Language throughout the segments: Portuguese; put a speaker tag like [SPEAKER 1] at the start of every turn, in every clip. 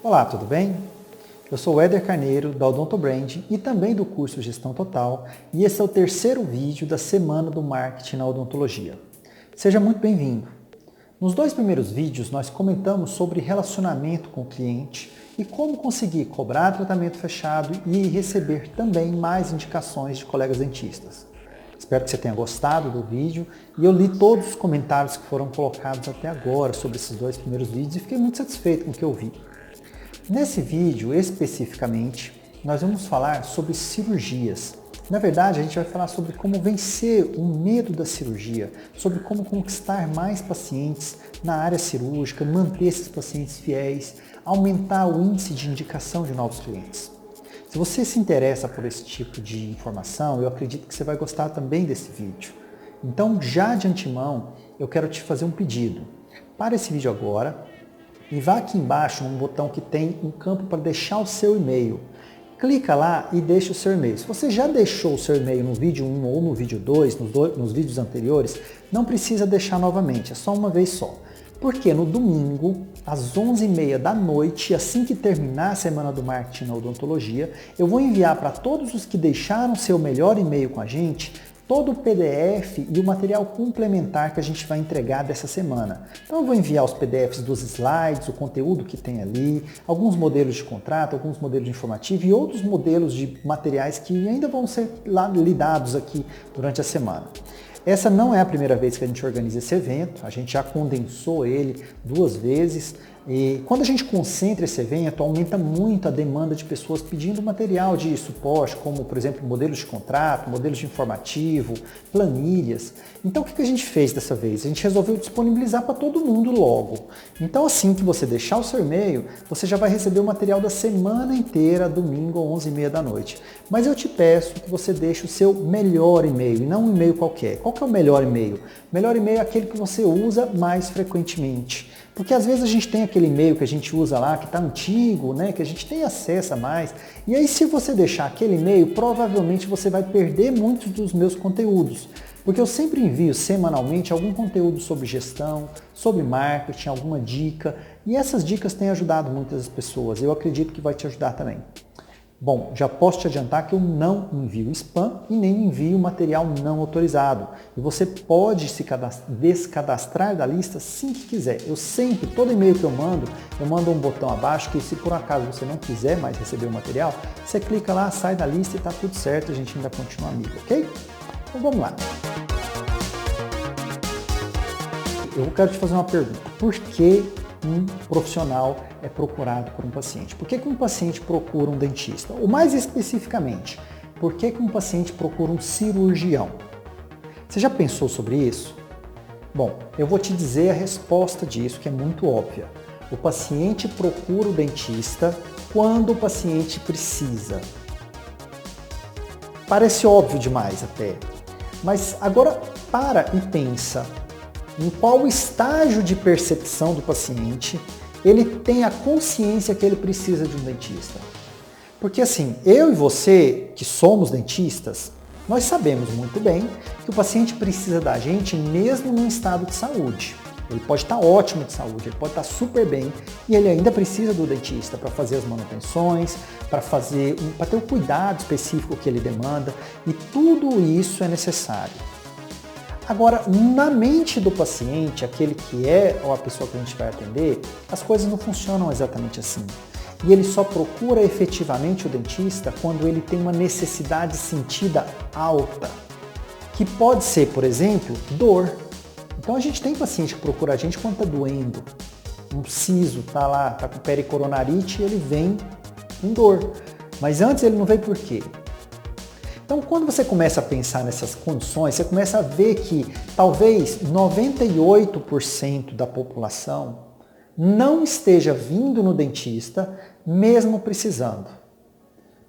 [SPEAKER 1] Olá, tudo bem? Eu sou o Éder Carneiro, da Odontobrand e também do curso Gestão Total, e esse é o terceiro vídeo da Semana do Marketing na Odontologia. Seja muito bem-vindo! Nos dois primeiros vídeos nós comentamos sobre relacionamento com o cliente e como conseguir cobrar tratamento fechado e receber também mais indicações de colegas dentistas. Espero que você tenha gostado do vídeo e eu li todos os comentários que foram colocados até agora sobre esses dois primeiros vídeos e fiquei muito satisfeito com o que eu vi. Nesse vídeo, especificamente, nós vamos falar sobre cirurgias. Na verdade, a gente vai falar sobre como vencer o medo da cirurgia, sobre como conquistar mais pacientes na área cirúrgica, manter esses pacientes fiéis, aumentar o índice de indicação de novos clientes. Se você se interessa por esse tipo de informação, eu acredito que você vai gostar também desse vídeo. Então, já de antemão, eu quero te fazer um pedido. Para esse vídeo agora, e vá aqui embaixo num botão que tem um campo para deixar o seu e-mail. Clica lá e deixa o seu e-mail. Se você já deixou o seu e-mail no vídeo 1 ou no vídeo 2, nos vídeos anteriores, não precisa deixar novamente, é só uma vez só. Porque no domingo, às 11h30 da noite, assim que terminar a Semana do Marketing na Odontologia, eu vou enviar para todos os que deixaram seu melhor e-mail com a gente, todo o PDF e o material complementar que a gente vai entregar dessa semana. Então eu vou enviar os PDFs dos slides, o conteúdo que tem ali, alguns modelos de contrato, alguns modelos de informativo e outros modelos de materiais que ainda vão ser lidados aqui durante a semana. Essa não é a primeira vez que a gente organiza esse evento, a gente já condensou ele 2 vezes. E quando a gente concentra esse evento, aumenta muito a demanda de pessoas pedindo material de suporte, como, por exemplo, modelos de contrato, modelos de informativo, planilhas. Então, o que a gente fez dessa vez? A gente resolveu disponibilizar para todo mundo logo. Então, assim que você deixar o seu e-mail, você já vai receber o material da semana inteira, domingo, 11h30 da noite. Mas eu te peço que você deixe o seu melhor e-mail, e não um e-mail qualquer. Qual que é o melhor e-mail? O melhor e-mail é aquele que você usa mais frequentemente. Porque às vezes a gente tem aquele e-mail que a gente usa lá, que está antigo, né, que a gente tem acesso a mais. E aí se você deixar aquele e-mail, provavelmente você vai perder muitos dos meus conteúdos. Porque eu sempre envio semanalmente algum conteúdo sobre gestão, sobre marketing, alguma dica. E essas dicas têm ajudado muitas pessoas. Eu acredito que vai te ajudar também. Bom, já posso te adiantar que eu não envio spam e nem envio material não autorizado. E você pode se descadastrar da lista assim que quiser. Eu sempre, todo e-mail que eu mando um botão abaixo que se por acaso você não quiser mais receber o material, você clica lá, sai da lista e está tudo certo, a gente ainda continua amigo, ok? Então vamos lá. Eu quero te fazer uma pergunta. Por que um profissional é procurado por um paciente? Por que um paciente procura um dentista? Ou mais especificamente, por que um paciente procura um cirurgião? Você já pensou sobre isso? Bom, eu vou te dizer a resposta disso, que é muito óbvia. O paciente procura o dentista quando o paciente precisa. Parece óbvio demais até, mas agora para e pensa. Em qual estágio de percepção do paciente ele tem a consciência que ele precisa de um dentista. Porque assim, eu e você, que somos dentistas, nós sabemos muito bem que o paciente precisa da gente mesmo num estado de saúde. Ele pode estar ótimo de saúde, ele pode estar super bem e ele ainda precisa do dentista para fazer as manutenções, para ter o cuidado específico que ele demanda, e tudo isso é necessário. Agora, na mente do paciente, aquele que é a pessoa que a gente vai atender, as coisas não funcionam exatamente assim. E ele só procura efetivamente o dentista quando ele tem uma necessidade sentida alta, que pode ser, por exemplo, dor. Então a gente tem paciente que procura a gente quando está doendo. Um siso está lá, está com pericoronarite e ele vem com dor. Mas antes ele não veio por quê? Então, quando você começa a pensar nessas condições, você começa a ver que talvez 98% da população não esteja vindo no dentista mesmo precisando.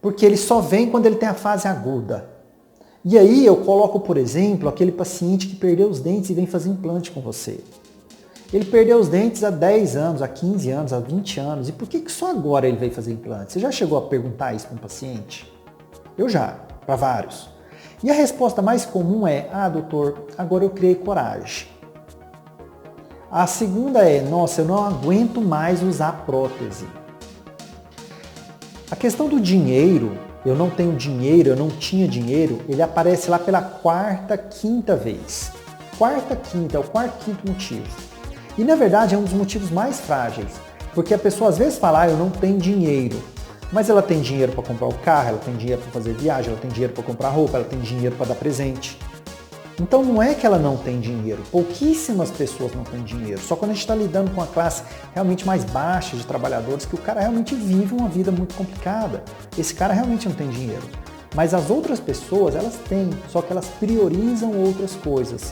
[SPEAKER 1] Porque ele só vem quando ele tem a fase aguda. E aí eu coloco, por exemplo, aquele paciente que perdeu os dentes e vem fazer implante com você. Ele perdeu os dentes há 10 anos, há 15 anos, há 20 anos. E por que só agora ele veio fazer implante? Você já chegou a perguntar isso para um paciente? Eu já. Para vários. E a resposta mais comum é: doutor, agora eu criei coragem. A segunda é: nossa, eu não aguento mais usar prótese. A questão do dinheiro, eu não tenho dinheiro, eu não tinha dinheiro, ele aparece lá pela quarta, quinta vez. Quarta, quinta, é o quarto, quinto motivo. E na verdade é um dos motivos mais frágeis, porque a pessoa às vezes fala, eu não tenho dinheiro, mas ela tem dinheiro para comprar o carro, ela tem dinheiro para fazer viagem, ela tem dinheiro para comprar roupa, ela tem dinheiro para dar presente. Então não é que ela não tem dinheiro, pouquíssimas pessoas não têm dinheiro, só quando a gente está lidando com a classe realmente mais baixa de trabalhadores, que o cara realmente vive uma vida muito complicada. Esse cara realmente não tem dinheiro. Mas as outras pessoas, elas têm, só que elas priorizam outras coisas.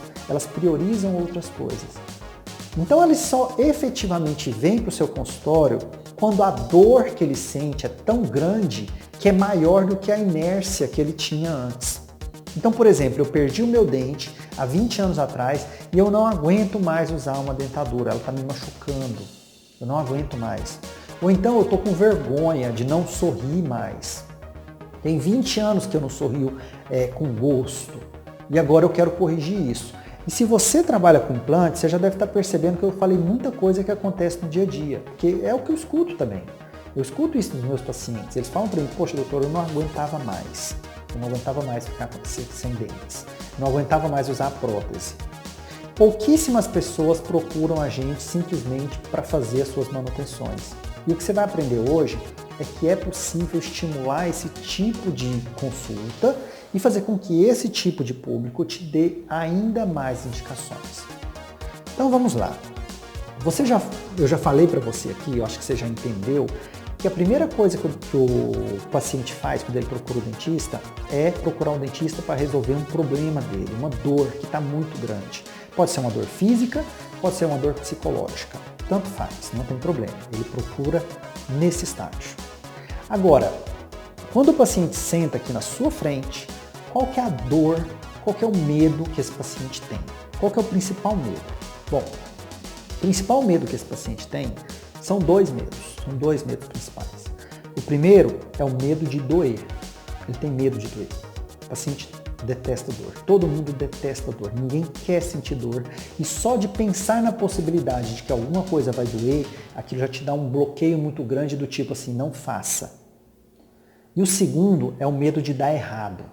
[SPEAKER 1] Então eles só efetivamente vêm para o seu consultório quando a dor que ele sente é tão grande que é maior do que a inércia que ele tinha antes. Então, por exemplo, eu perdi o meu dente há 20 anos atrás e eu não aguento mais usar uma dentadura, ela está me machucando, eu não aguento mais. Ou então eu estou com vergonha de não sorrir mais. Tem 20 anos que eu não sorrio com gosto e agora eu quero corrigir isso. E se você trabalha com implante, você já deve estar percebendo que eu falei muita coisa que acontece no dia a dia, porque é o que eu escuto também. Eu escuto isso dos meus pacientes, eles falam para mim, poxa doutor, eu não aguentava mais. Eu não aguentava mais ficar sem dentes. Não aguentava mais usar a prótese. Pouquíssimas pessoas procuram a gente simplesmente para fazer as suas manutenções. E o que você vai aprender hoje é que é possível estimular esse tipo de consulta e fazer com que esse tipo de público te dê ainda mais indicações. Então vamos lá. Eu já falei para você aqui, eu acho que você já entendeu, que a primeira coisa que o paciente faz quando ele procura o dentista é procurar um dentista para resolver um problema dele, uma dor que está muito grande. Pode ser uma dor física, pode ser uma dor psicológica. Tanto faz, não tem problema. Ele procura nesse estágio. Agora, quando o paciente senta aqui na sua frente, qual que é a dor, qual que é o medo que esse paciente tem? Qual que é o principal medo? Bom, o principal medo que esse paciente tem são dois medos principais. O primeiro é o medo de doer. Ele tem medo de doer. O paciente detesta dor. Todo mundo detesta dor. Ninguém quer sentir dor. E só de pensar na possibilidade de que alguma coisa vai doer, aquilo já te dá um bloqueio muito grande do tipo assim, não faça. E o segundo é o medo de dar errado.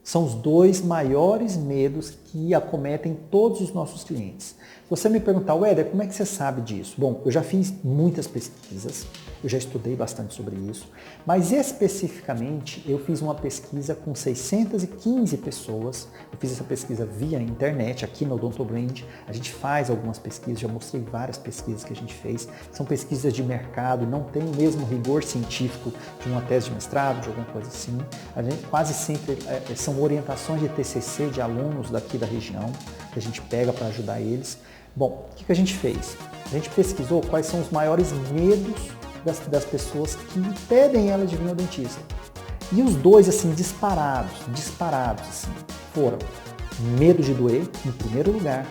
[SPEAKER 1] São os dois maiores medos que acometem todos os nossos clientes. Você me perguntar, Éder, como é que você sabe disso? Bom, eu já fiz muitas pesquisas, eu já estudei bastante sobre isso, mas especificamente eu fiz uma pesquisa com 615 pessoas, eu fiz essa pesquisa via internet, aqui no Odontobrand, a gente faz algumas pesquisas, já mostrei várias pesquisas que a gente fez, são pesquisas de mercado, não tem o mesmo rigor científico de uma tese de mestrado, de alguma coisa assim, a gente quase sempre são orientações de TCC de alunos daqui da região, que a gente pega para ajudar eles. Bom, o que a gente fez? A gente pesquisou quais são os maiores medos das pessoas que impedem elas de vir ao dentista. E os dois, assim, disparados, assim, foram medo de doer, em primeiro lugar,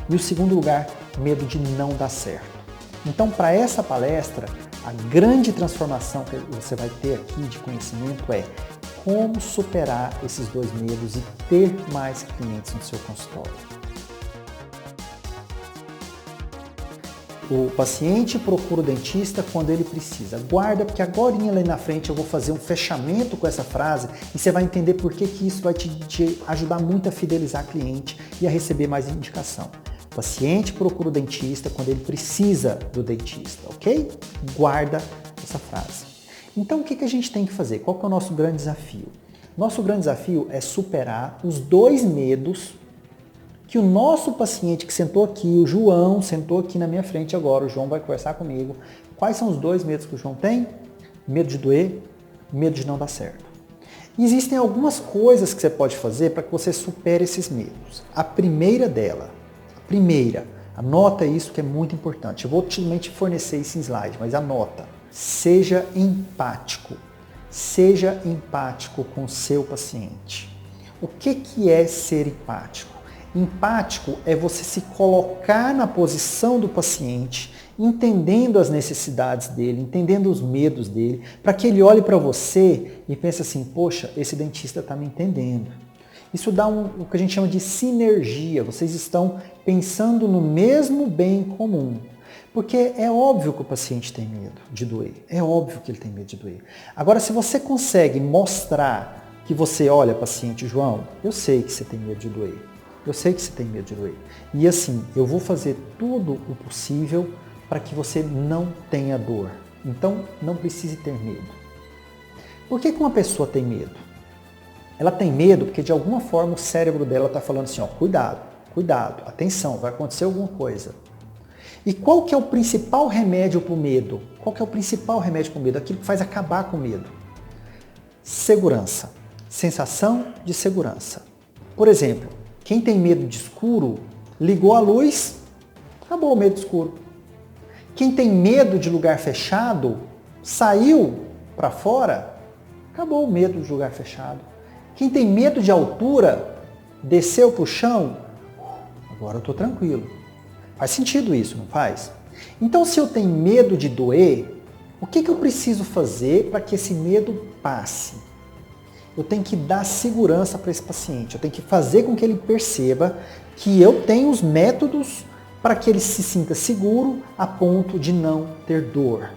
[SPEAKER 1] e o segundo lugar, medo de não dar certo. Então, para essa palestra, a grande transformação que você vai ter aqui de conhecimento é como superar esses dois medos e ter mais clientes no seu consultório. O paciente procura o dentista quando ele precisa. Guarda, porque agora ali na frente eu vou fazer um fechamento com essa frase e você vai entender por que isso vai te ajudar muito a fidelizar cliente e a receber mais indicação. O paciente procura o dentista quando ele precisa do dentista, ok? Guarda essa frase. Então o que a gente tem que fazer? Qual que é o nosso grande desafio? Nosso grande desafio é superar os dois medos que o nosso paciente que sentou aqui, o João, sentou aqui na minha frente agora, o João vai conversar comigo. Quais são os dois medos que o João tem? Medo de doer, medo de não dar certo. E existem algumas coisas que você pode fazer para que você supere esses medos. A primeira dela, anota isso que é muito importante. Eu vou te fornecer isso em slide, mas anota. Seja empático. Seja empático com o seu paciente. O que é ser empático? Empático é você se colocar na posição do paciente, entendendo as necessidades dele, entendendo os medos dele, para que ele olhe para você e pense assim, poxa, esse dentista está me entendendo. Isso dá o que a gente chama de sinergia, vocês estão pensando no mesmo bem comum. Porque é óbvio que o paciente tem medo de doer. É óbvio que ele tem medo de doer. Agora, se você consegue mostrar que você olha, paciente João, eu sei que você tem medo de doer. Eu sei que você tem medo de doer. E assim, eu vou fazer tudo o possível para que você não tenha dor. Então, não precise ter medo. Por que uma pessoa tem medo? Ela tem medo porque de alguma forma o cérebro dela está falando assim, ó, cuidado, cuidado, atenção, vai acontecer alguma coisa. E qual que é o principal remédio para o medo? Qual que é o principal remédio para o medo? Aquilo que faz acabar com o medo. Segurança. Sensação de segurança. Por exemplo, quem tem medo de escuro, ligou a luz, acabou o medo de escuro. Quem tem medo de lugar fechado, saiu para fora, acabou o medo de lugar fechado. Quem tem medo de altura, desceu para o chão, agora eu estou tranquilo. Faz sentido isso, não faz? Então, se eu tenho medo de doer, o que eu preciso fazer para que esse medo passe? Eu tenho que dar segurança para esse paciente. Eu tenho que fazer com que ele perceba que eu tenho os métodos para que ele se sinta seguro a ponto de não ter dor.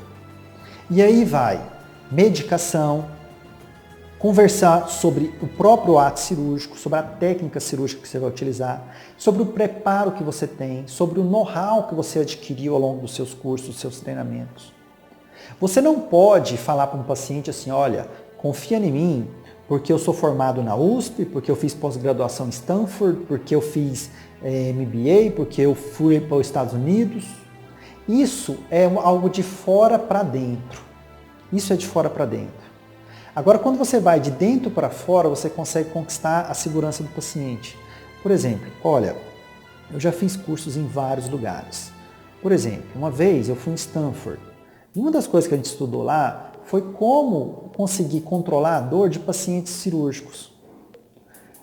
[SPEAKER 1] E aí vai medicação, conversar sobre o próprio ato cirúrgico, sobre a técnica cirúrgica que você vai utilizar, sobre o preparo que você tem, sobre o know-how que você adquiriu ao longo dos seus cursos, dos seus treinamentos. Você não pode falar para um paciente assim, olha, confia em mim, porque eu sou formado na USP, porque eu fiz pós-graduação em Stanford, porque eu fiz MBA, porque eu fui para os Estados Unidos. Isso é algo de fora para dentro. Isso é de fora para dentro. Agora, quando você vai de dentro para fora, você consegue conquistar a segurança do paciente. Por exemplo, olha, eu já fiz cursos em vários lugares. Por exemplo, uma vez eu fui em Stanford. Uma das coisas que a gente estudou lá foi como conseguir controlar a dor de pacientes cirúrgicos.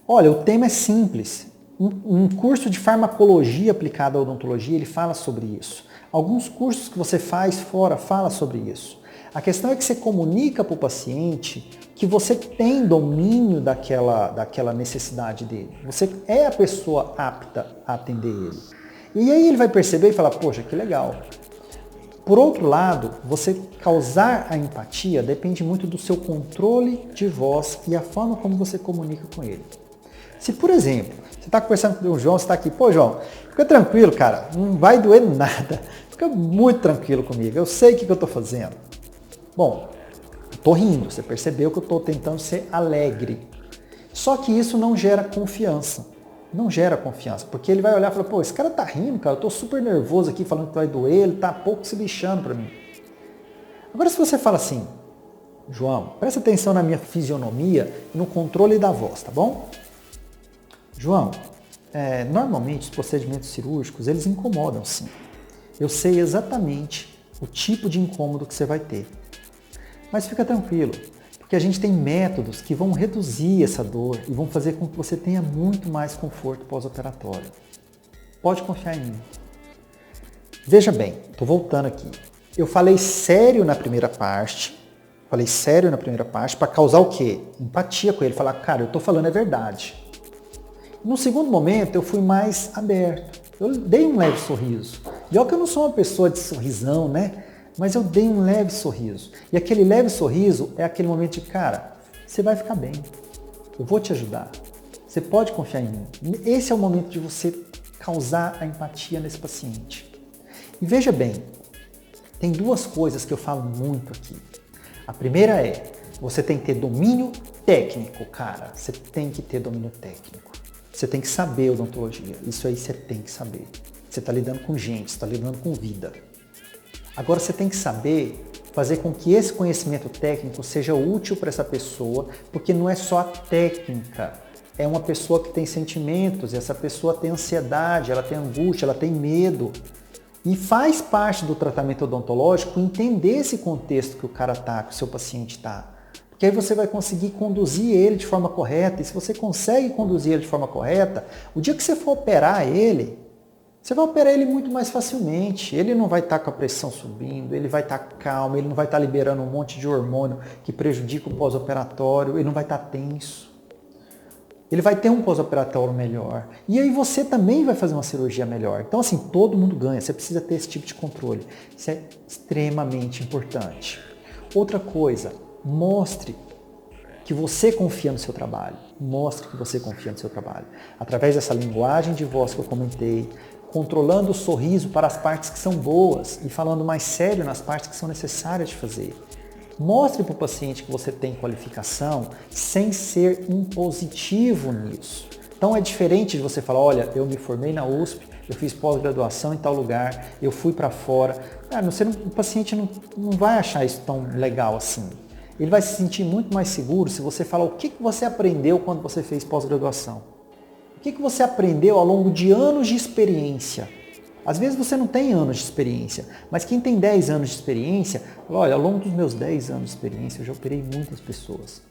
[SPEAKER 1] Olha, o tema é simples. Um curso de farmacologia aplicada à odontologia, ele fala sobre isso. Alguns cursos que você faz fora fala sobre isso. A questão é que você comunica para o paciente que você tem domínio daquela necessidade dele. Você é a pessoa apta a atender ele. E aí ele vai perceber e falar, poxa, que legal. Por outro lado, você causar a empatia depende muito do seu controle de voz e a forma como você comunica com ele. Se, por exemplo, você está conversando com o João, você está aqui, pô, João, fica tranquilo, cara, não vai doer nada. Fica muito tranquilo comigo, eu sei o que eu estou fazendo. Bom, estou rindo, você percebeu que eu estou tentando ser alegre. Só que isso não gera confiança. Não gera confiança, porque ele vai olhar e falar, pô, esse cara tá rindo, cara, eu tô super nervoso aqui falando que vai doer, ele tá pouco se lixando para mim. Agora se você fala assim, João, presta atenção na minha fisionomia e no controle da voz, tá bom? João, normalmente os procedimentos cirúrgicos, eles incomodam sim. Eu sei exatamente o tipo de incômodo que você vai ter. Mas fica tranquilo, porque a gente tem métodos que vão reduzir essa dor e vão fazer com que você tenha muito mais conforto pós-operatório. Pode confiar em mim. Veja bem, estou voltando aqui. Eu falei sério na primeira parte para causar o quê? Empatia com ele, falar, cara, eu estou falando a verdade. No segundo momento, eu fui mais aberto. Eu dei um leve sorriso. E olha que eu não sou uma pessoa de sorrisão, né? Mas eu dei um leve sorriso. E aquele leve sorriso é aquele momento de, cara, você vai ficar bem. Eu vou te ajudar. Você pode confiar em mim. Esse é o momento de você causar a empatia nesse paciente. E veja bem, tem duas coisas que eu falo muito aqui. A primeira é, você tem que ter domínio técnico, cara. Você tem que ter domínio técnico. Você tem que saber odontologia. Isso aí você tem que saber. Você está lidando com gente, você está lidando com vida. Agora você tem que saber fazer com que esse conhecimento técnico seja útil para essa pessoa, porque não é só a técnica, é uma pessoa que tem sentimentos, e essa pessoa tem ansiedade, ela tem angústia, ela tem medo. E faz parte do tratamento odontológico entender esse contexto que o cara está, que o seu paciente está. Porque aí você vai conseguir conduzir ele de forma correta, e se você consegue conduzir ele de forma correta, o dia que você for operar ele, você vai operar ele muito mais facilmente. Ele não vai estar com a pressão subindo, ele vai estar calmo, ele não vai estar liberando um monte de hormônio que prejudica o pós-operatório, ele não vai estar tenso. ele vai ter um pós-operatório melhor. E aí você também vai fazer uma cirurgia melhor. Então, assim, todo mundo ganha. Você precisa ter esse tipo de controle. Isso é extremamente importante. Outra coisa, mostre que você confia no seu trabalho. Mostre que você confia no seu trabalho. Através dessa linguagem de voz que eu comentei, controlando o sorriso para as partes que são boas e falando mais sério nas partes que são necessárias de fazer. Mostre para o paciente que você tem qualificação sem ser impositivo nisso. Então é diferente de você falar, olha, eu me formei na USP, eu fiz pós-graduação em tal lugar, eu fui para fora. O paciente não vai achar isso tão legal assim. Ele vai se sentir muito mais seguro se você falar o que você aprendeu quando você fez pós-graduação. O que você aprendeu ao longo de anos de experiência. Às vezes você não tem anos de experiência, mas quem tem 10 anos de experiência, fala, olha, ao longo dos meus 10 anos de experiência eu já operei muitas pessoas.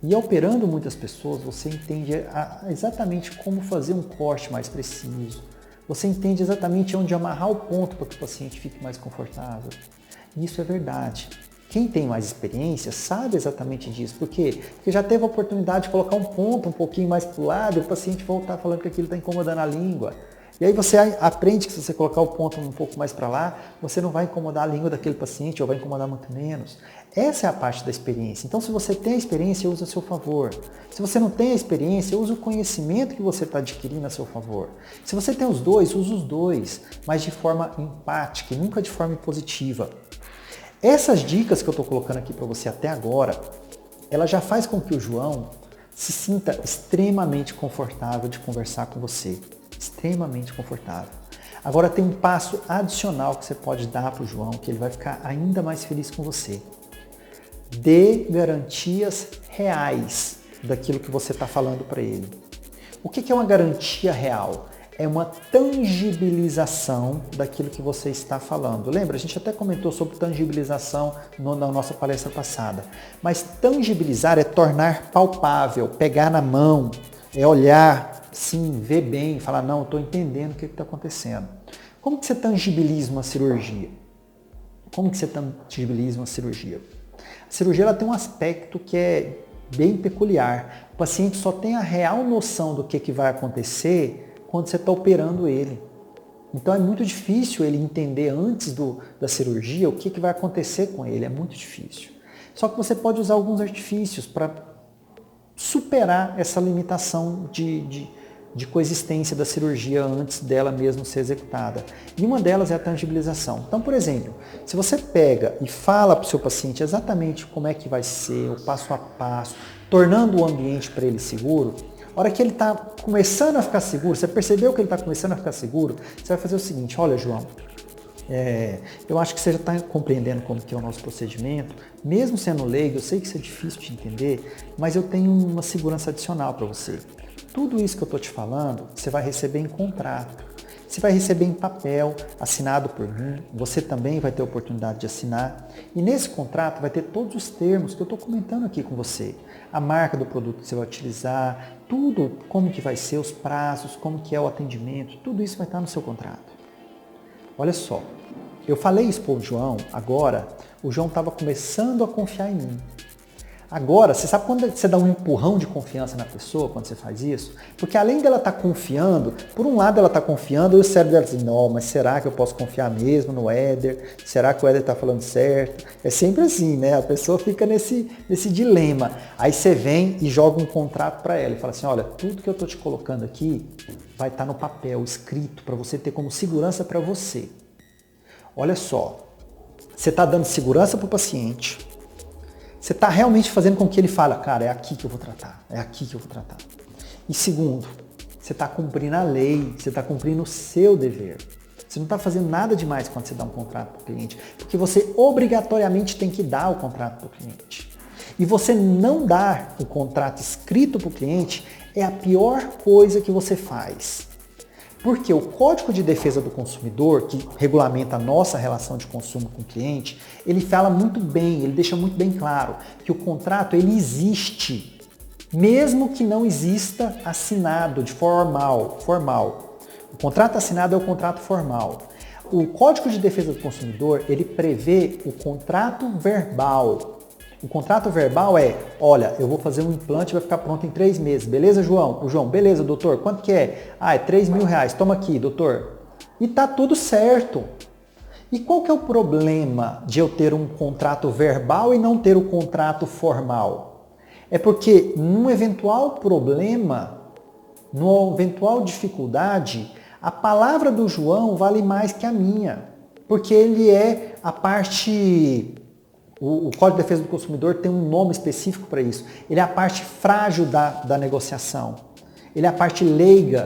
[SPEAKER 1] E operando muitas pessoas, você entende exatamente como fazer um corte mais preciso. Você entende exatamente onde amarrar o ponto para que o paciente fique mais confortável. E isso é verdade. Quem tem mais experiência sabe exatamente disso. Por quê? Porque já teve a oportunidade de colocar um ponto um pouquinho mais para o lado e o paciente voltar falando que aquilo está incomodando a língua. E aí você aprende que se você colocar o ponto um pouco mais para lá, você não vai incomodar a língua daquele paciente ou vai incomodar muito menos. Essa é a parte da experiência. Então, se você tem a experiência, use a seu favor. Se você não tem a experiência, use o conhecimento que você está adquirindo a seu favor. Se você tem os dois, use os dois, mas de forma empática e nunca de forma positiva. Essas dicas que eu estou colocando aqui para você até agora, ela já faz com que o João se sinta extremamente confortável de conversar com você. Extremamente confortável. Agora tem um passo adicional que você pode dar para o João, que ele vai ficar ainda mais feliz com você. Dê garantias reais daquilo que você está falando para ele. O que é uma garantia real? É uma tangibilização daquilo que você está falando. Lembra? A gente até comentou sobre tangibilização na nossa palestra passada. Mas tangibilizar é tornar palpável, pegar na mão, é olhar, sim, ver bem, falar, não, eu estou entendendo o que está acontecendo. Como que você tangibiliza uma cirurgia? Como que você tangibiliza uma cirurgia? A cirurgia ela tem um aspecto que é bem peculiar. O paciente só tem a real noção do que vai acontecer quando você está operando ele. Então é muito difícil ele entender antes da cirurgia o que vai acontecer com ele, é muito difícil. Só que você pode usar alguns artifícios para superar essa limitação de coexistência da cirurgia antes dela mesmo ser executada. E uma delas é a tangibilização. Então, por exemplo, se você pega e fala para o seu paciente exatamente como é que vai ser, o passo a passo, tornando o ambiente para ele seguro, a hora que ele está começando a ficar seguro, você percebeu que ele está começando a ficar seguro, você vai fazer o seguinte, olha João, eu acho que você já está compreendendo como que é o nosso procedimento, mesmo sendo leigo, eu sei que isso é difícil de entender, mas eu tenho uma segurança adicional para você. Tudo isso que eu estou te falando, você vai receber em contrato. Você vai receber em papel, assinado por mim. Você também vai ter a oportunidade de assinar. E nesse contrato vai ter todos os termos que eu estou comentando aqui com você. A marca do produto que você vai utilizar, tudo, como que vai ser, os prazos, como que é o atendimento, tudo isso vai estar no seu contrato. Olha só, eu falei isso para o João, agora o João estava começando a confiar em mim. Agora, você sabe quando você dá um empurrão de confiança na pessoa, quando você faz isso? Porque além dela estar confiando, por um lado ela está confiando e o cérebro dela diz, não, mas será que eu posso confiar mesmo no Éder? Será que o Éder está falando certo? É sempre assim, né? A pessoa fica nesse dilema. Aí você vem e joga um contrato para ela e fala assim, olha, tudo que eu estou te colocando aqui vai estar no papel, escrito, para você ter como segurança para você. Olha só, você está dando segurança para o paciente, você está realmente fazendo com que ele fale, cara, é aqui que eu vou tratar, é aqui que eu vou tratar. E segundo, você está cumprindo a lei, você está cumprindo o seu dever. Você não está fazendo nada demais quando você dá um contrato para o cliente, porque você obrigatoriamente tem que dar o contrato para o cliente. E você não dar o contrato escrito para o cliente é a pior coisa que você faz. Porque o Código de Defesa do Consumidor, que regulamenta a nossa relação de consumo com o cliente, ele fala muito bem, ele deixa muito bem claro que o contrato ele existe, mesmo que não exista assinado de formal. O contrato assinado é o contrato formal. O Código de Defesa do Consumidor, ele prevê o contrato verbal. O contrato verbal é, olha, eu vou fazer um implante e vai ficar pronto em 3 meses. Beleza, João? O João, beleza, doutor. Quanto que é? Ah, é 3 mil reais. Toma aqui, doutor. E tá tudo certo. E qual que é o problema de eu ter um contrato verbal e não ter o contrato formal? É porque num eventual problema, numa eventual dificuldade, a palavra do João vale mais que a minha. Porque ele é a parte... O Código de Defesa do Consumidor tem um nome específico para isso. Ele é a parte frágil da negociação. Ele é a parte leiga.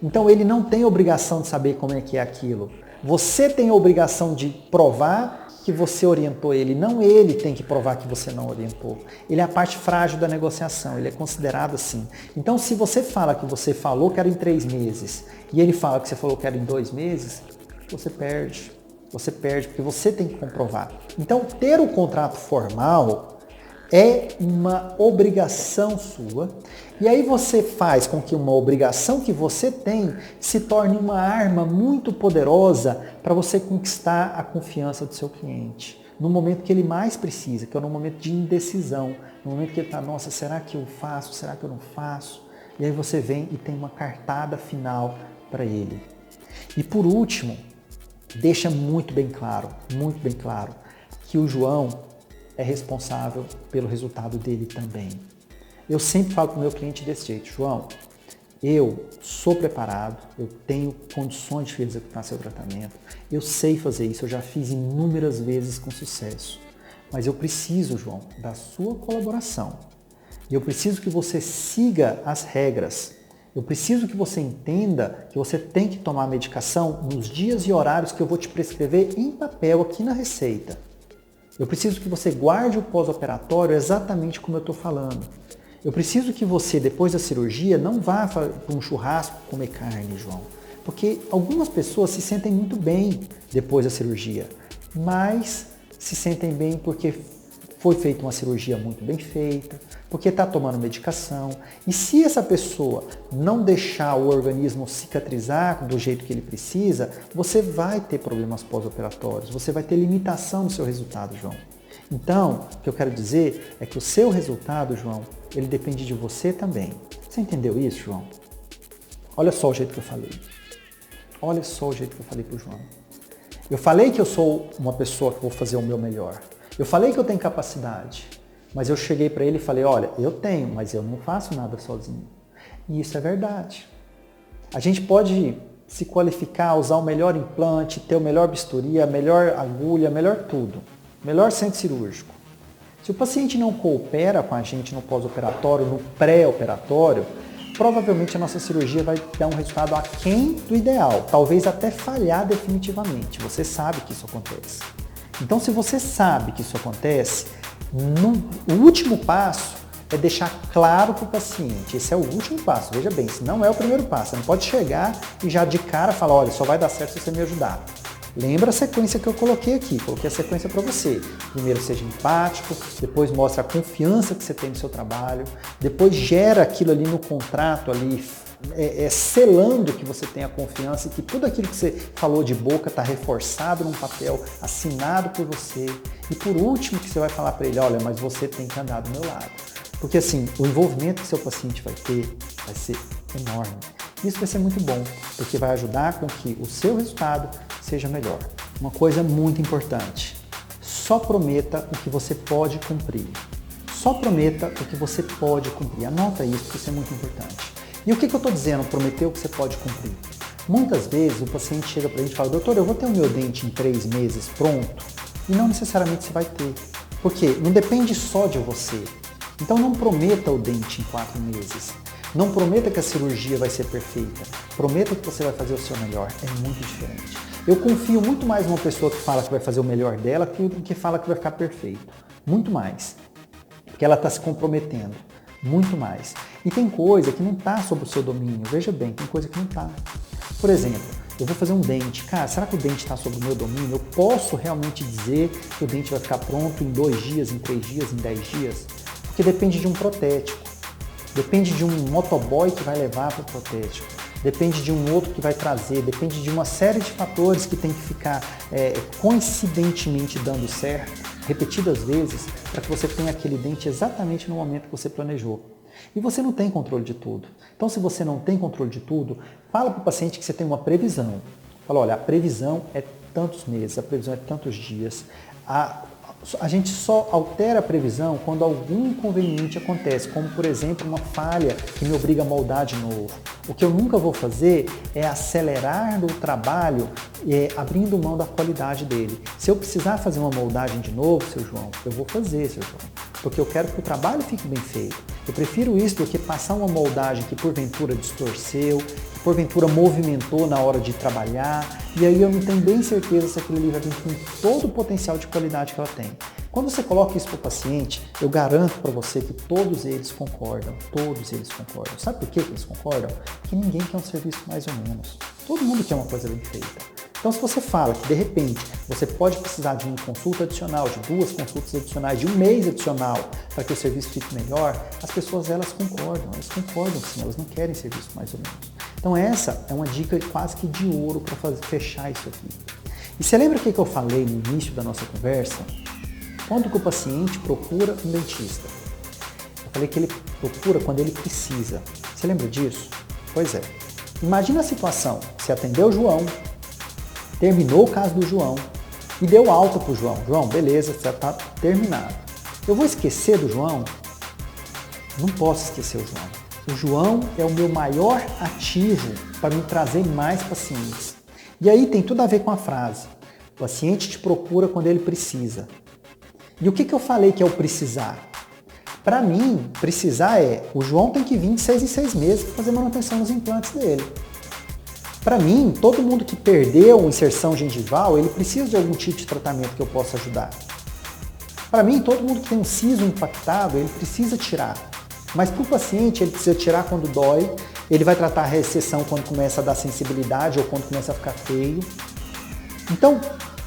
[SPEAKER 1] Então ele não tem obrigação de saber como é que é aquilo. Você tem a obrigação de provar que você orientou ele, não ele tem que provar que você não orientou. Ele é a parte frágil da negociação, ele é considerado assim. Então se você fala que você falou que era em 3 meses e ele fala que você falou que era em 2 meses, você perde. Você perde porque você tem que comprovar. Então ter o contrato formal é uma obrigação sua, e aí você faz com que uma obrigação que você tem se torne uma arma muito poderosa para você conquistar a confiança do seu cliente. No momento que ele mais precisa, que é no momento de indecisão, no momento que ele está, nossa, será que eu faço, será que eu não faço? E aí você vem e tem uma cartada final para ele. E por último, deixa muito bem claro, que o João é responsável pelo resultado dele também. Eu sempre falo para o meu cliente desse jeito, João, eu sou preparado, eu tenho condições de executar seu tratamento, eu sei fazer isso, eu já fiz inúmeras vezes com sucesso, mas eu preciso, João, da sua colaboração. E eu preciso que você siga as regras. Eu preciso que você entenda que você tem que tomar a medicação nos dias e horários que eu vou te prescrever em papel aqui na receita. Eu preciso que você guarde o pós-operatório exatamente como eu estou falando. Eu preciso que você, depois da cirurgia, não vá para um churrasco comer carne, João. Porque algumas pessoas se sentem muito bem depois da cirurgia, mas se sentem bem porque foi feita uma cirurgia muito bem feita, porque está tomando medicação. E se essa pessoa não deixar o organismo cicatrizar do jeito que ele precisa, você vai ter problemas pós-operatórios, você vai ter limitação no seu resultado, João. Então, o que eu quero dizer é que o seu resultado, João, ele depende de você também. Você entendeu isso, João? Olha só o jeito que eu falei. Olha só o jeito que eu falei para o João. Eu falei que eu sou uma pessoa que vou fazer o meu melhor. Eu falei que eu tenho capacidade, mas eu cheguei para ele e falei, olha, eu tenho, mas eu não faço nada sozinho. E isso é verdade. A gente pode se qualificar, usar o melhor implante, ter o melhor bisturi, a melhor agulha, melhor tudo. Melhor centro cirúrgico. Se o paciente não coopera com a gente no pós-operatório, no pré-operatório, provavelmente a nossa cirurgia vai dar um resultado aquém do ideal, talvez até falhar definitivamente. Você sabe que isso acontece. Então, se você sabe que isso acontece, o último passo é deixar claro para o paciente. Esse é o último passo, veja bem, esse não é o primeiro passo. Você não pode chegar e já de cara falar, olha, só vai dar certo se você me ajudar. Lembra a sequência que eu coloquei aqui, coloquei a sequência para você. Primeiro seja empático, depois mostra a confiança que você tem no seu trabalho, depois gera aquilo ali no contrato, ali, selando que você tem a confiança e que tudo aquilo que você falou de boca está reforçado num papel, assinado por você. E por último que você vai falar para ele, olha, mas você tem que andar do meu lado. Porque assim, o envolvimento que seu paciente vai ter vai ser enorme. Isso vai ser muito bom, porque vai ajudar com que o seu resultado seja melhor. Uma coisa muito importante, só prometa o que você pode cumprir. Só prometa o que você pode cumprir. Anota isso, porque isso é muito importante. E o que eu estou dizendo, prometer o que você pode cumprir? Muitas vezes o paciente chega para a gente e fala, doutor, eu vou ter o meu dente em 3 meses pronto? E não necessariamente você vai ter. Por quê? Não depende só de você. Então não prometa o dente em 4 meses. Não prometa que a cirurgia vai ser perfeita. Prometa que você vai fazer o seu melhor. É muito diferente. Eu confio muito mais numa pessoa que fala que vai fazer o melhor dela do que fala que vai ficar perfeito. Muito mais. Porque ela está se comprometendo. Muito mais. E tem coisa que não está sob o seu domínio. Veja bem, tem coisa que não está. Por exemplo, eu vou fazer um dente. Cara, será que o dente está sob o meu domínio? Eu posso realmente dizer que o dente vai ficar pronto em 2 dias, em 3 dias, em 10 dias? Porque depende de um protético. Depende de um motoboy que vai levar para o protético. Depende de um outro que vai trazer. Depende de uma série de fatores que tem que ficar coincidentemente dando certo. repetidas vezes, para que você tenha aquele dente exatamente no momento que você planejou. E você não tem controle de tudo. Então, se você não tem controle de tudo, fala para o paciente que você tem uma previsão. Fala, olha, a previsão é tantos meses, a previsão é tantos dias. A gente só altera a previsão quando algum inconveniente acontece, como, por exemplo, uma falha que me obriga a moldar de novo. O que eu nunca vou fazer é acelerar o trabalho, abrindo mão da qualidade dele. Se eu precisar fazer uma moldagem de novo, seu João, eu vou fazer, seu João, porque eu quero que o trabalho fique bem feito. Eu prefiro isso do que passar uma moldagem que porventura distorceu, que porventura movimentou na hora de trabalhar, e aí eu não tenho bem certeza se aquilo ali vai vir com todo o potencial de qualidade que ela tem. Quando você coloca isso para o paciente, eu garanto para você que todos eles concordam, todos eles concordam. Sabe por que eles concordam? Porque ninguém quer um serviço mais ou menos. Todo mundo quer uma coisa bem feita. Então, se você fala que, de repente, você pode precisar de uma consulta adicional, de 2 consultas adicionais, de 1 mês adicional, para que o serviço fique melhor, as pessoas, elas concordam sim, elas não querem serviço mais ou menos. Então, essa é uma dica quase que de ouro para fechar isso aqui. E você lembra o que eu falei no início da nossa conversa? Quando que o paciente procura um dentista? Eu falei que ele procura quando ele precisa. Você lembra disso? Pois é. Imagina a situação, você atendeu o João, terminou o caso do João e deu alta para o João. João, beleza, já está terminado. Eu vou esquecer do João? Não posso esquecer o João. O João é o meu maior ativo para me trazer mais pacientes. E aí tem tudo a ver com a frase. O paciente te procura quando ele precisa. E o que eu falei que é o precisar? Para mim, precisar o João tem que vir de 6 em 6 meses para fazer manutenção nos implantes dele. Para mim, todo mundo que perdeu inserção gengival, ele precisa de algum tipo de tratamento que eu possa ajudar. Para mim, todo mundo que tem um siso impactado, ele precisa tirar. Mas para o paciente, ele precisa tirar quando dói, ele vai tratar a recessão quando começa a dar sensibilidade ou quando começa a ficar feio. Então,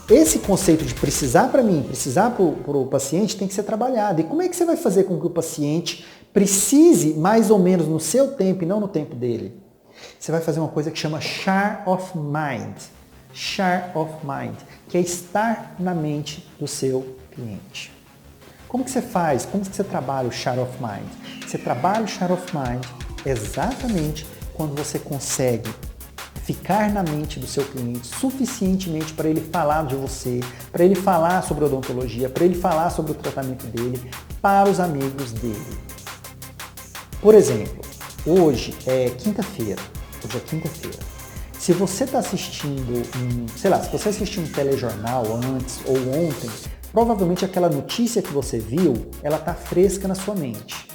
[SPEAKER 1] esse conceito de precisar para mim, precisar para o paciente tem que ser trabalhado. E como é que você vai fazer com que o paciente precise mais ou menos no seu tempo e não no tempo dele? Você vai fazer uma coisa que chama share of mind. Share of mind, que é estar na mente do seu cliente. Como que você faz? Como que você trabalha o share of mind? Você trabalha o share of mind exatamente quando você consegue ficar na mente do seu cliente suficientemente para ele falar de você, para ele falar sobre odontologia, para ele falar sobre o tratamento dele, para os amigos dele. Por exemplo, hoje é quinta-feira. Se você está assistindo, se você assistiu um telejornal antes ou ontem, provavelmente aquela notícia que você viu, ela está fresca na sua mente.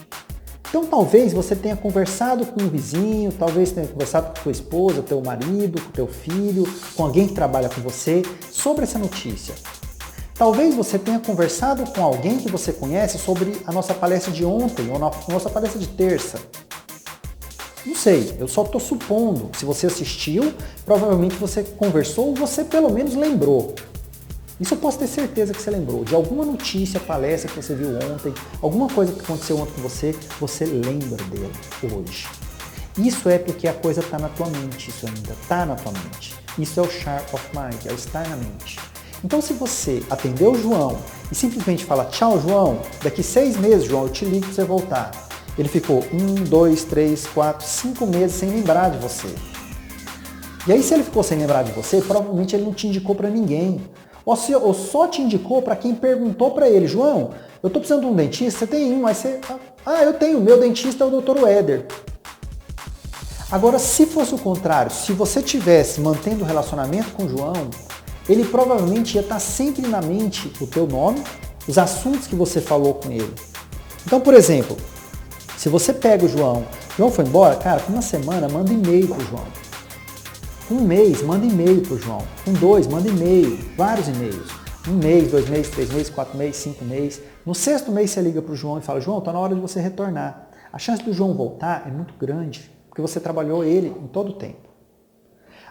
[SPEAKER 1] Então talvez você tenha conversado com um vizinho, talvez tenha conversado com tua esposa, teu marido, com teu filho, com alguém que trabalha com você sobre essa notícia. Talvez você tenha conversado com alguém que você conhece sobre a nossa palestra de ontem ou a nossa palestra de terça. Não sei, eu só estou supondo. Se você assistiu, provavelmente você conversou ou você pelo menos lembrou. Isso eu posso ter certeza que você lembrou. De alguma notícia, palestra que você viu ontem, alguma coisa que aconteceu ontem com você lembra dela hoje. Isso é porque a coisa está na tua mente, isso ainda está na tua mente. Isso é o share of mind, é o estar na mente. Então se você atendeu o João e simplesmente fala, tchau João, daqui 6 meses João, eu te ligo para você voltar. Ele ficou 1, 2, 3, 4, 5 meses sem lembrar de você. E aí se ele ficou sem lembrar de você, provavelmente ele não te indicou para ninguém. Ou só te indicou para quem perguntou para ele, João, eu estou precisando de um dentista, você tem um, aí você, eu tenho, meu dentista é o Dr. Éder. Agora, se fosse o contrário, se você tivesse mantendo o relacionamento com o João, ele provavelmente ia estar sempre na mente o teu nome, os assuntos que você falou com ele. Então, por exemplo, se você pega o João foi embora, cara, com 1 semana, manda e-mail pro João. Com 1 mês, manda e-mail pro João. Com 2, manda e-mail, vários e-mails. 1 mês, 2 meses, 3 meses, 4 meses, 5 meses. No 6º mês você liga pro João e fala, João, tá na hora de você retornar. A chance do João voltar é muito grande, porque você trabalhou ele em todo o tempo.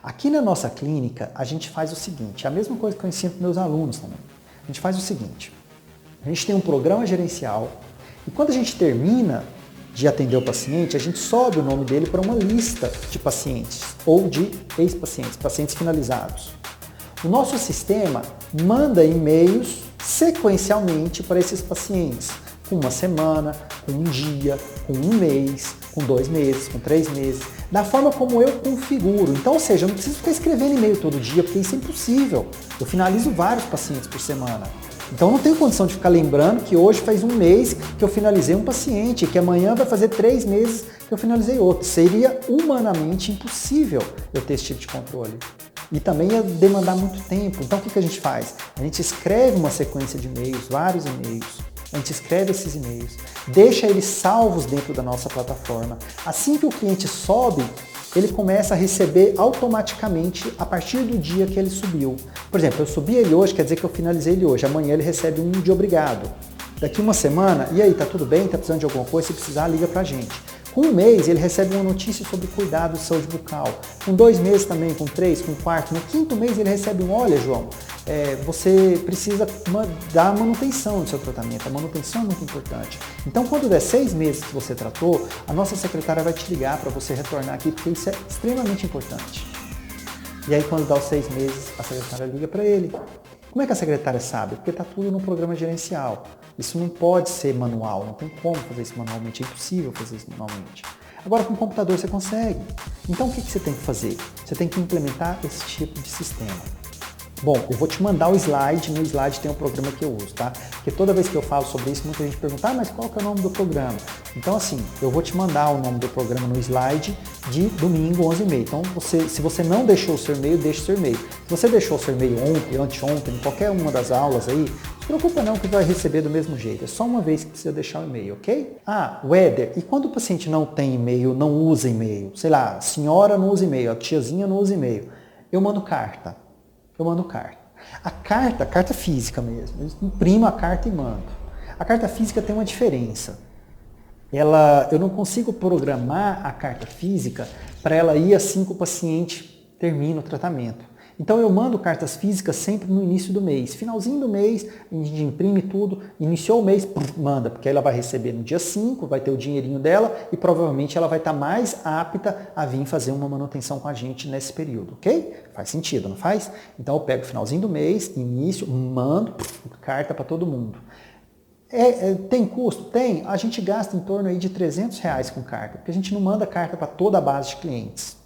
[SPEAKER 1] Aqui na nossa clínica, a gente faz o seguinte, a mesma coisa que eu ensino para meus alunos também. A gente faz o seguinte, a gente tem um programa gerencial e quando a gente termina de atender o paciente, a gente sobe o nome dele para uma lista de pacientes ou de ex-pacientes, pacientes finalizados. O nosso sistema manda e-mails sequencialmente para esses pacientes, com uma semana, com um dia, com um mês, com 2 meses, com 3 meses, da forma como eu configuro. Então, ou seja, eu não preciso ficar escrevendo e-mail todo dia, porque isso é impossível. Eu finalizo vários pacientes por semana. Então, eu não tenho condição de ficar lembrando que hoje faz um mês que eu finalizei um paciente, que amanhã vai fazer 3 meses que eu finalizei outro. Seria humanamente impossível eu ter esse tipo de controle. E também ia demandar muito tempo. Então, o que a gente faz? A gente escreve uma sequência de e-mails, vários e-mails. A gente escreve esses e-mails, deixa eles salvos dentro da nossa plataforma. Assim que o cliente sobe, ele começa a receber automaticamente a partir do dia que ele subiu. Por exemplo, eu subi ele hoje, quer dizer que eu finalizei ele hoje. Amanhã ele recebe um de obrigado. Daqui uma semana, e aí, tá tudo bem? Tá precisando de alguma coisa? Se precisar, liga pra gente. Com um mês, ele recebe uma notícia sobre cuidado de saúde bucal. Com 2 meses também, com 3, com 4. No 5º mês, ele recebe um, olha, João, você precisa dar manutenção do seu tratamento. A manutenção é muito importante. Então, quando der 6 meses que você tratou, a nossa secretária vai te ligar para você retornar aqui, porque isso é extremamente importante. E aí, quando dá os 6 meses, a secretária liga para ele. Como é que a secretária sabe? Porque está tudo no programa gerencial. Isso não pode ser manual, não tem como fazer isso manualmente, é impossível fazer isso manualmente. Agora com o computador você consegue. Então o que você tem que fazer? Você tem que implementar esse tipo de sistema. Bom, eu vou te mandar o slide, no slide tem um programa que eu uso, tá? Porque toda vez que eu falo sobre isso, muita gente pergunta, mas qual que é o nome do programa? Então assim, eu vou te mandar o nome do programa no slide de domingo, 11h30. Então, se você não deixou o seu e-mail, deixe o seu e-mail. Se você deixou o seu e-mail ontem, anteontem, em qualquer uma das aulas aí, não se preocupa não que vai receber do mesmo jeito. É só uma vez que precisa deixar o e-mail, ok? o Éder, e quando o paciente não tem e-mail, não usa e-mail, sei lá, a senhora não usa e-mail, a tiazinha não usa e-mail, eu mando carta. A carta física mesmo, eu imprimo a carta e mando. A carta física tem uma diferença. Eu não consigo programar a carta física para ela ir assim que o paciente termina o tratamento. Então eu mando cartas físicas sempre no início do mês. Finalzinho do mês, a gente imprime tudo, iniciou o mês, manda, porque ela vai receber no dia 5, vai ter o dinheirinho dela e provavelmente ela vai estar mais apta a vir fazer uma manutenção com a gente nesse período, ok? Faz sentido, não faz? Então eu pego o finalzinho do mês, início, mando carta para todo mundo. Tem custo? Tem. A gente gasta em torno aí de R$300 com carta, porque a gente não manda carta para toda a base de clientes.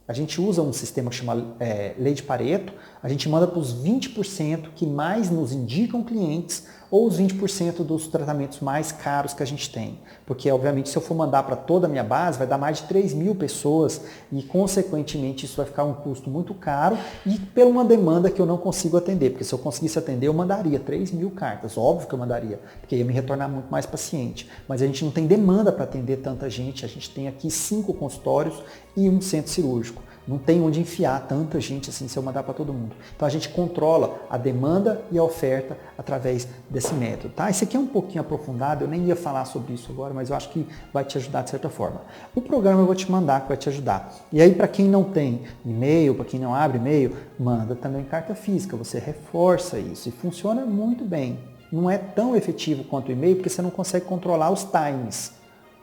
[SPEAKER 1] A gente usa um sistema que chama Lei de Pareto, a gente manda para os 20% que mais nos indicam clientes ou os 20% dos tratamentos mais caros que a gente tem. Porque, obviamente, se eu for mandar para toda a minha base, vai dar mais de 3.000 pessoas e, consequentemente, isso vai ficar um custo muito caro e por uma demanda que eu não consigo atender. Porque se eu conseguisse atender, eu mandaria 3.000 cartas. Óbvio que eu mandaria, porque ia me retornar muito mais paciente. Mas a gente não tem demanda para atender tanta gente. A gente tem aqui 5 consultórios e um centro cirúrgico. Não tem onde enfiar tanta gente assim se eu mandar para todo mundo. Então a gente controla a demanda e a oferta através desse método. Tá? Esse aqui é um pouquinho aprofundado, eu nem ia falar sobre isso agora, mas eu acho que vai te ajudar de certa forma. O programa eu vou te mandar que vai te ajudar. E aí para quem não tem e-mail, para quem não abre e-mail, manda também carta física, você reforça isso e funciona muito bem. Não é tão efetivo quanto o e-mail porque você não consegue controlar os times.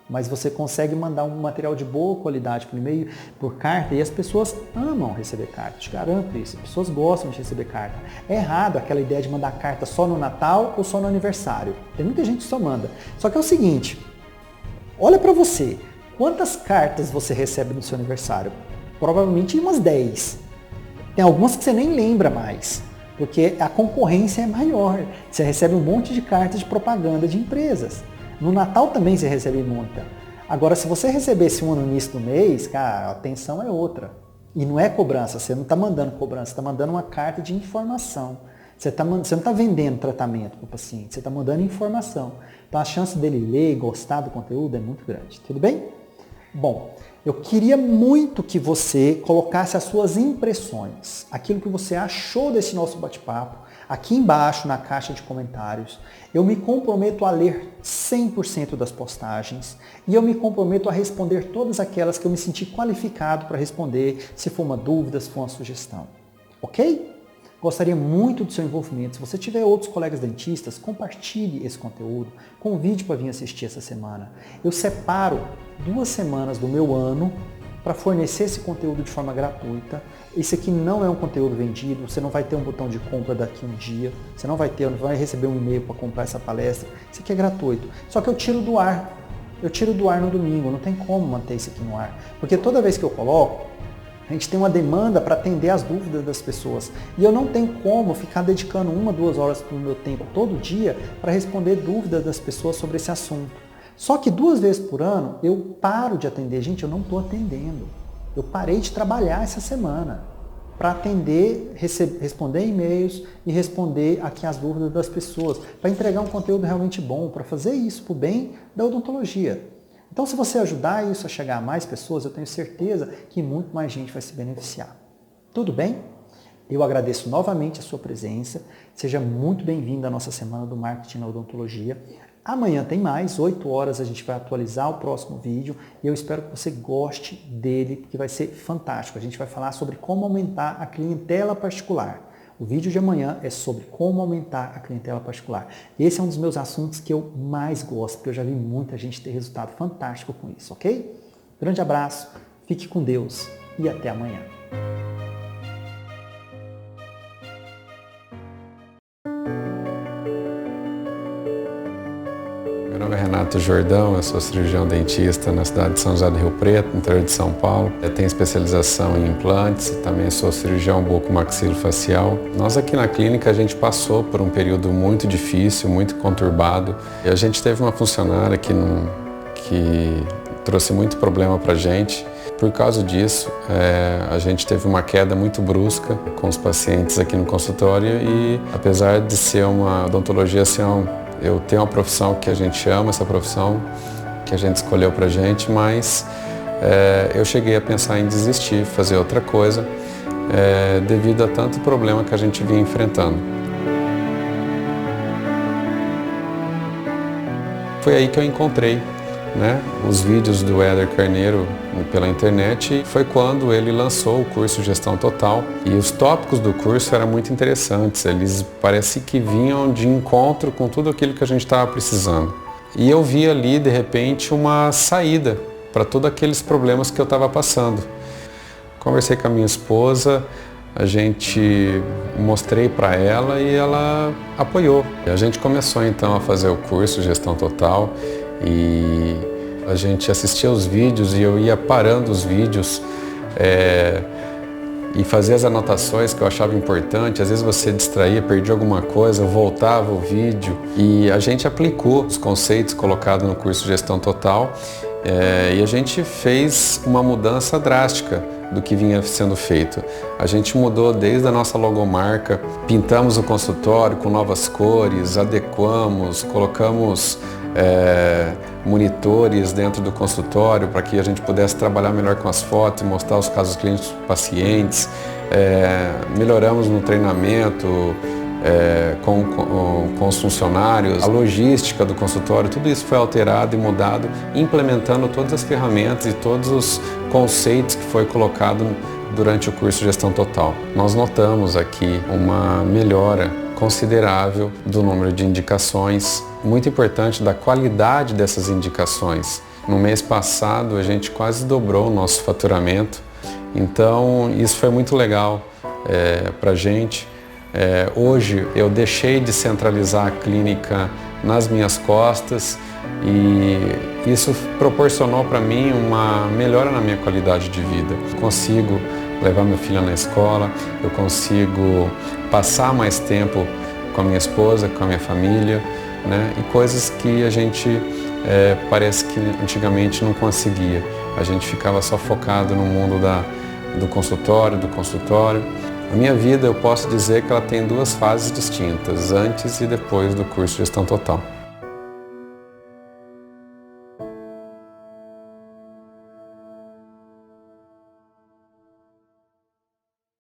[SPEAKER 1] Mas você consegue mandar um material de boa qualidade por e-mail, por carta, e as pessoas amam receber carta, te garanto isso. As pessoas gostam de receber carta. É errado aquela ideia de mandar carta só no Natal ou só no aniversário. Tem muita gente que só manda. Só que é o seguinte, olha para você, quantas cartas você recebe no seu aniversário? Provavelmente umas 10. Tem algumas que você nem lembra mais, porque a concorrência é maior. Você recebe um monte de cartas de propaganda de empresas. No Natal também você recebe muita. Agora, se você recebesse uma no início do mês, cara, a atenção é outra. E não é cobrança, você não está mandando cobrança, você está mandando uma carta de informação. Você não está vendendo tratamento para o paciente, você está mandando informação. Então a chance dele ler e gostar do conteúdo é muito grande. Tudo bem? Bom, eu queria muito que você colocasse as suas impressões, aquilo que você achou desse nosso bate-papo, aqui embaixo na caixa de comentários. Eu me comprometo a ler 100% das postagens e eu me comprometo a responder todas aquelas que eu me senti qualificado para responder, se for uma dúvida, se for uma sugestão. Ok? Gostaria muito do seu envolvimento. Se você tiver outros colegas dentistas, compartilhe esse conteúdo, convide para vir assistir essa semana. Eu separo 2 semanas do meu ano para fornecer esse conteúdo de forma gratuita Esse aqui não é um conteúdo vendido, você não vai ter um botão de compra daqui um dia, você não vai receber um e-mail para comprar essa palestra. Isso aqui é gratuito. Só que eu tiro do ar. Eu tiro do ar no domingo, não tem como manter isso aqui no ar. Porque toda vez que eu coloco, a gente tem uma demanda para atender as dúvidas das pessoas. E eu não tenho como ficar dedicando 1, 2 horas do meu tempo todo dia para responder dúvidas das pessoas sobre esse assunto. Só que 2 vezes por ano eu paro de atender. Gente, eu não estou atendendo. Eu parei de trabalhar essa semana para atender, responder e-mails e responder aqui as dúvidas das pessoas, para entregar um conteúdo realmente bom, para fazer isso para o bem da odontologia. Então, se você ajudar isso a chegar a mais pessoas, eu tenho certeza que muito mais gente vai se beneficiar. Tudo bem? Eu agradeço novamente a sua presença. Seja muito bem-vindo à nossa Semana do Marketing na Odontologia. Amanhã tem mais, 8 horas a gente vai atualizar o próximo vídeo e eu espero que você goste dele, porque vai ser fantástico. A gente vai falar sobre como aumentar a clientela particular. O vídeo de amanhã é sobre como aumentar a clientela particular. Esse é um dos meus assuntos que eu mais gosto, porque eu já vi muita gente ter resultado fantástico com isso, ok? Grande abraço, fique com Deus e até amanhã.
[SPEAKER 2] Meu nome é Renato Jordão, eu sou cirurgião dentista na cidade de São José do Rio Preto, no interior de São Paulo. Eu tenho especialização em implantes e também sou cirurgião bucomaxilofacial. Nós aqui na clínica a gente passou por um período muito difícil, muito conturbado. E a gente teve uma funcionária que trouxe muito problema pra gente. Por causa disso, a gente teve uma queda muito brusca com os pacientes aqui no consultório e apesar de ser uma odontologia, eu tenho uma profissão que a gente ama, essa profissão que a gente escolheu pra gente, mas eu cheguei a pensar em desistir, fazer outra coisa, devido a tanto problema que a gente vinha enfrentando. Foi aí que eu encontrei, os vídeos do Éder Carneiro pela internet. Foi quando ele lançou o curso Gestão Total e os tópicos do curso eram muito interessantes, eles parece que vinham de encontro com tudo aquilo que a gente estava precisando. E eu vi ali de repente uma saída para todos aqueles problemas que eu estava passando. Conversei com a minha esposa, mostrei para ela e ela apoiou. A gente começou então a fazer o curso Gestão Total e a gente assistia os vídeos e eu ia parando os vídeos e fazia as anotações que eu achava importante. Às vezes você distraía, perdia alguma coisa, voltava o vídeo e a gente aplicou os conceitos colocados no curso Gestão Total e a gente fez uma mudança drástica do que vinha sendo feito. A gente mudou desde a nossa logomarca, pintamos o consultório com novas cores, adequamos, colocamos monitores dentro do consultório para que a gente pudesse trabalhar melhor com as fotos e mostrar os casos clínicos dos pacientes. Melhoramos no treinamento com os funcionários, a logística do consultório, tudo isso foi alterado e mudado, implementando todas as ferramentas e todos os conceitos que foi colocado durante o curso Gestão Total. Nós notamos aqui uma melhora considerável do número de indicações, muito importante da qualidade dessas indicações. No mês passado a gente quase dobrou o nosso faturamento, então isso foi muito legal para a gente. Hoje eu deixei de centralizar a clínica nas minhas costas e isso proporcionou para mim uma melhora na minha qualidade de vida. Eu consigo levar meu filho na escola, eu consigo passar mais tempo com a minha esposa, com a minha família, e coisas que a gente parece que antigamente não conseguia. A gente ficava só focado no mundo do consultório. A minha vida, eu posso dizer que ela tem 2 fases distintas, antes e depois do curso Gestão Total.